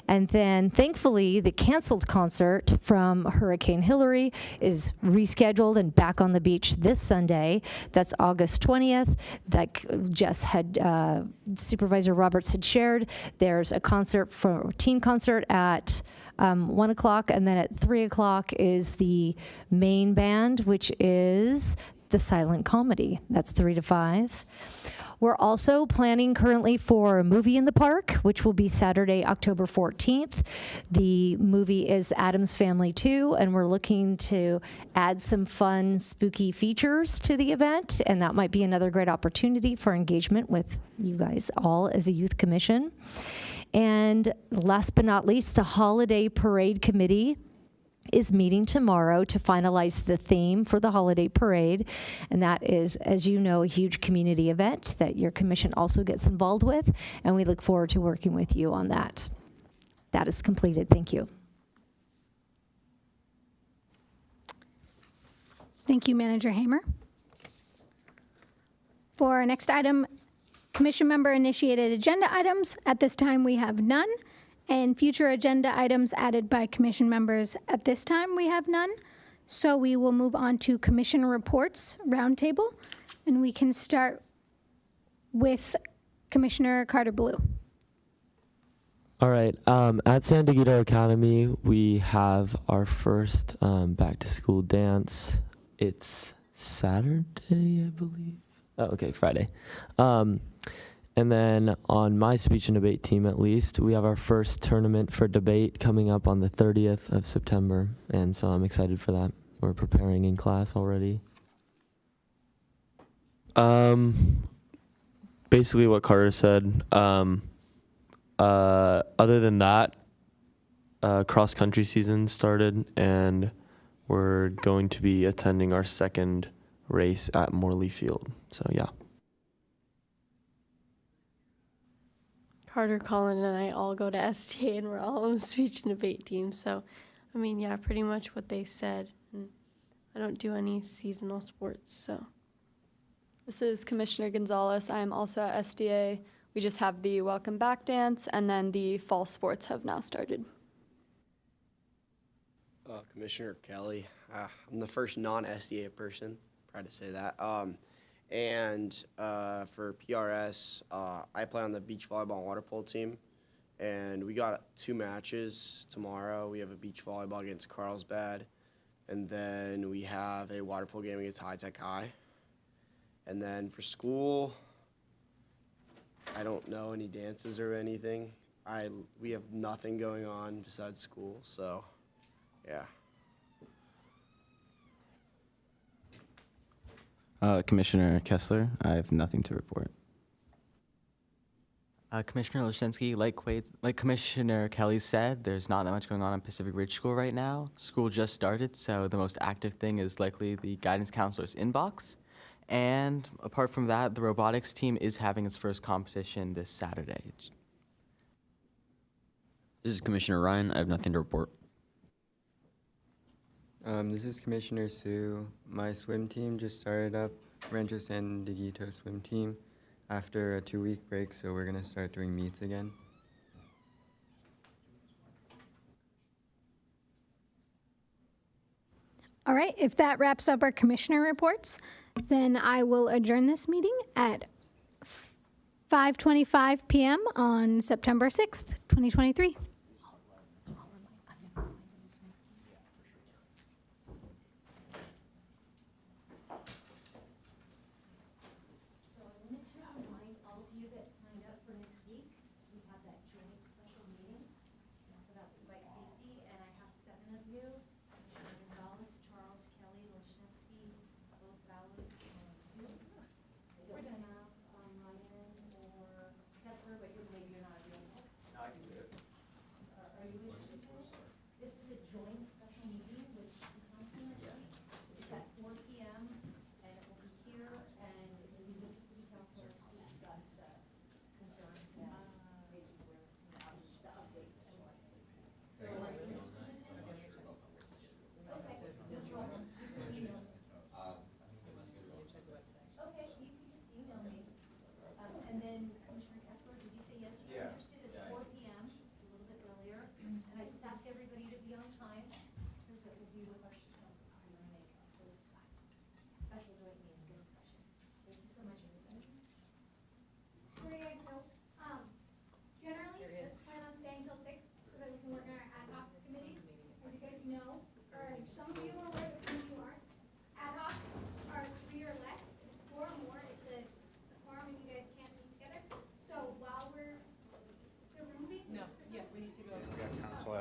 Speaker 14: And then, thankfully, the canceled concert from Hurricane Hillary is rescheduled and back on the beach this Sunday. That's August 20th. That Jess had, Supervisor Roberts had shared. There's a concert for teen concert at 1 o'clock, and then at 3 o'clock is the main band, which is the silent comedy. That's 3 to 5. We're also planning currently for a movie in the park, which will be Saturday, October 14th. The movie is Addams Family 2, and we're looking to add some fun, spooky features to the event, and that might be another great opportunity for engagement with you guys all as a youth commission. And last but not least, the Holiday Parade Committee is meeting tomorrow to finalize the theme for the holiday parade. And that is, as you know, a huge community event that your commission also gets involved with. And we look forward to working with you on that. That is completed. Thank you.
Speaker 1: Thank you, Manager Hamer. For our next item, commission member initiated agenda items. At this time, we have none. And future agenda items added by commission members, at this time, we have none. So we will move on to commission reports roundtable, and we can start with Commissioner Carter-Blue.
Speaker 8: All right. At San Diego Academy, we have our first back-to-school dance. It's Saturday, I believe. Oh, okay, Friday. And then on my speech and debate team, at least, we have our first tournament for debate coming up on the 30th of September. And so I'm excited for that. We're preparing in class already.
Speaker 11: Basically what Carter said. Other than that, cross-country season started, and we're going to be attending our second race at Morley Field. So, yeah.
Speaker 12: Carter, Colin, and I all go to STA, and we're all on the speech and debate team. So, I mean, yeah, pretty much what they said. And I don't do any seasonal sports, so.
Speaker 9: This is Commissioner Gonzalez. I am also at SDA. We just have the welcome back dance, and then the fall sports have now started.
Speaker 10: Commissioner Kelly, I'm the first non-SDA person, proud to say that. And for PRS, I play on the beach volleyball and water polo team. And we got 2 matches tomorrow. We have a beach volleyball against Carlsbad. And then we have a water polo game against High Tech High. And then for school, I don't know any dances or anything. We have nothing going on besides school, so yeah.
Speaker 13: Commissioner Kessler, I have nothing to report.
Speaker 4: Commissioner Leszczynski, like Commissioner Kelly said, there's not that much going on Pacific Ridge School right now. School just started, so the most active thing is likely the guidance counselor's inbox. And apart from that, the robotics team is having its first competition this Saturday.
Speaker 15: This is Commissioner Ryan. I have nothing to report.
Speaker 11: This is Commissioner Sue. My swim team just started up, Rancho San Diego swim team, after a 2-week break, so we're going to start doing meets again.
Speaker 1: All right, if that wraps up our commissioner reports, then I will adjourn this meeting at 5:25 p.m. on September 6th, 2023.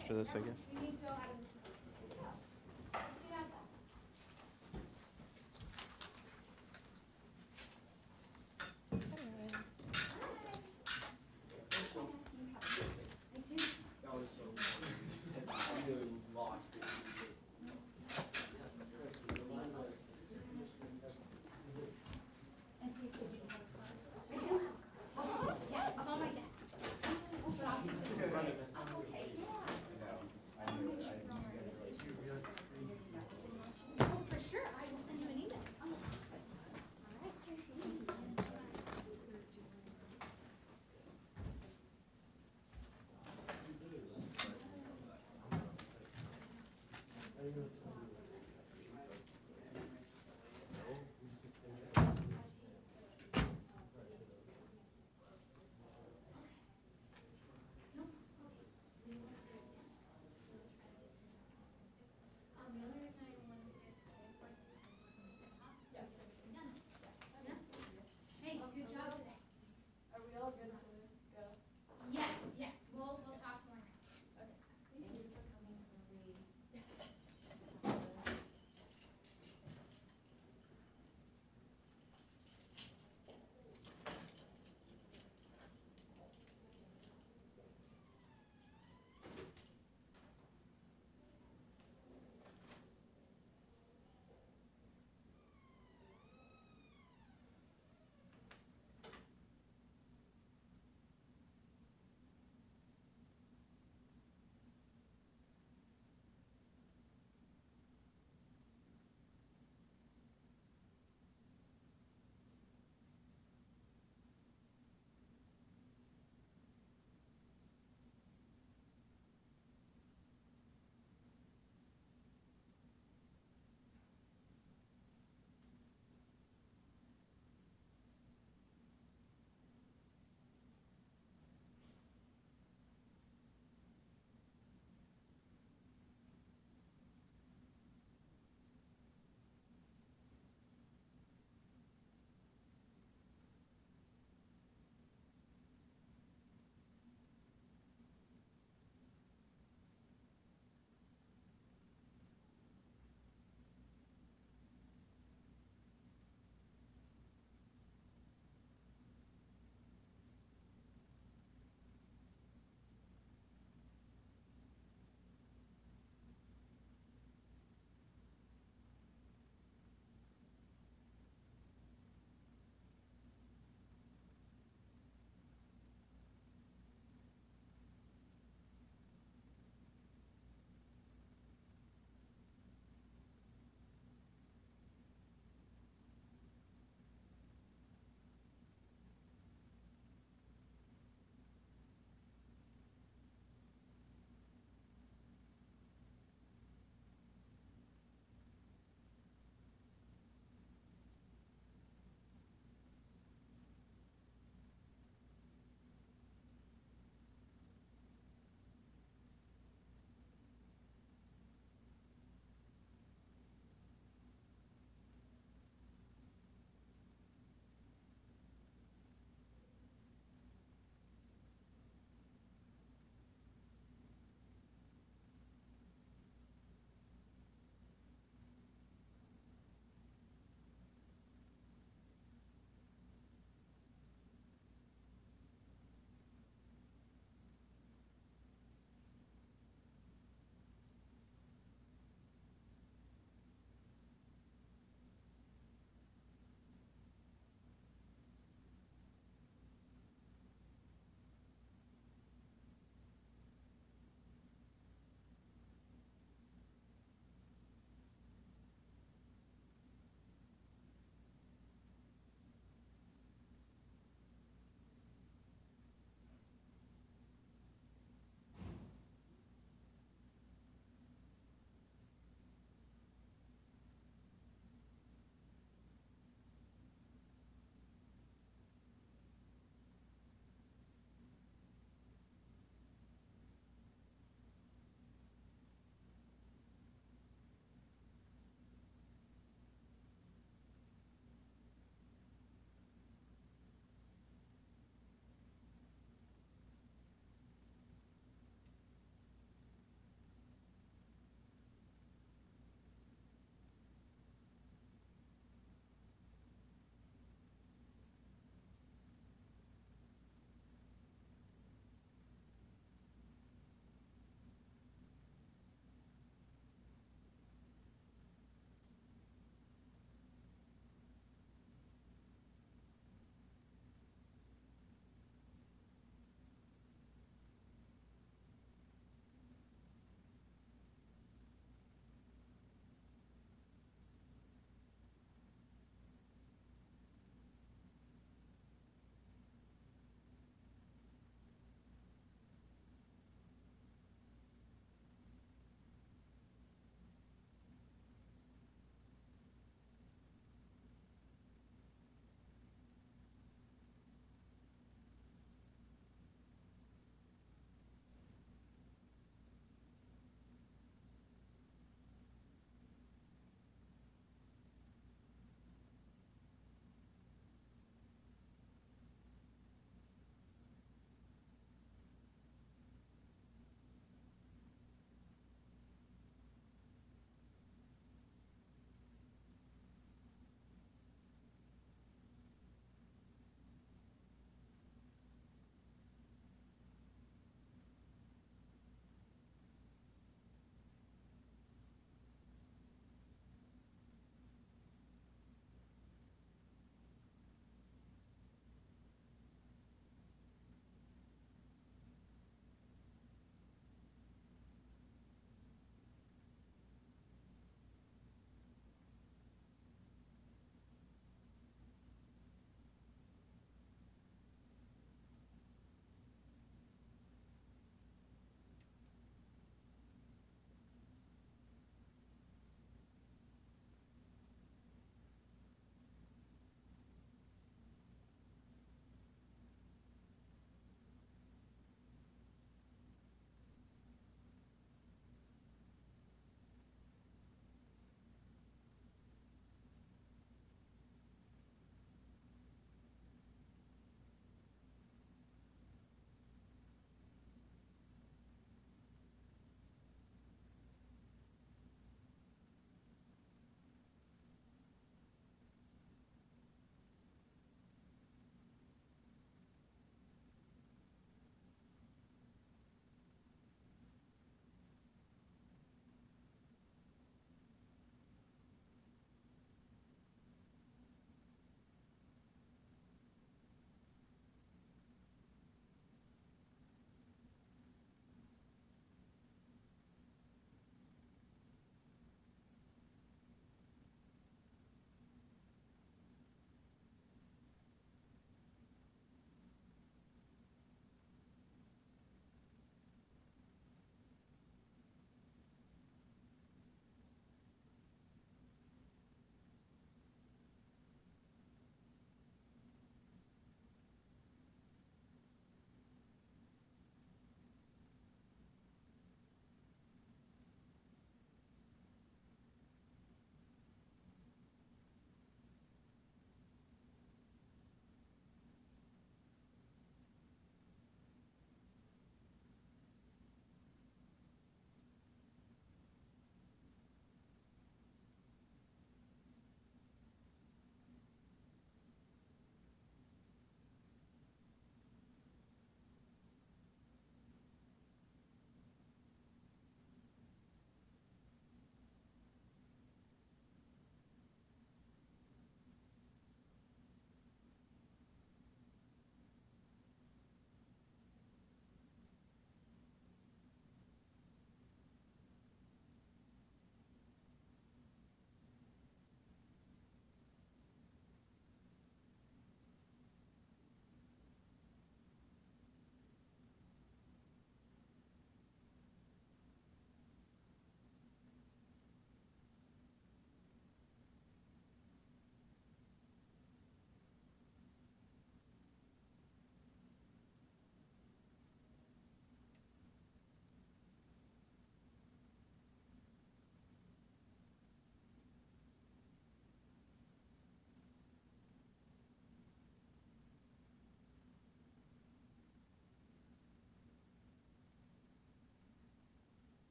Speaker 13: after this, I guess.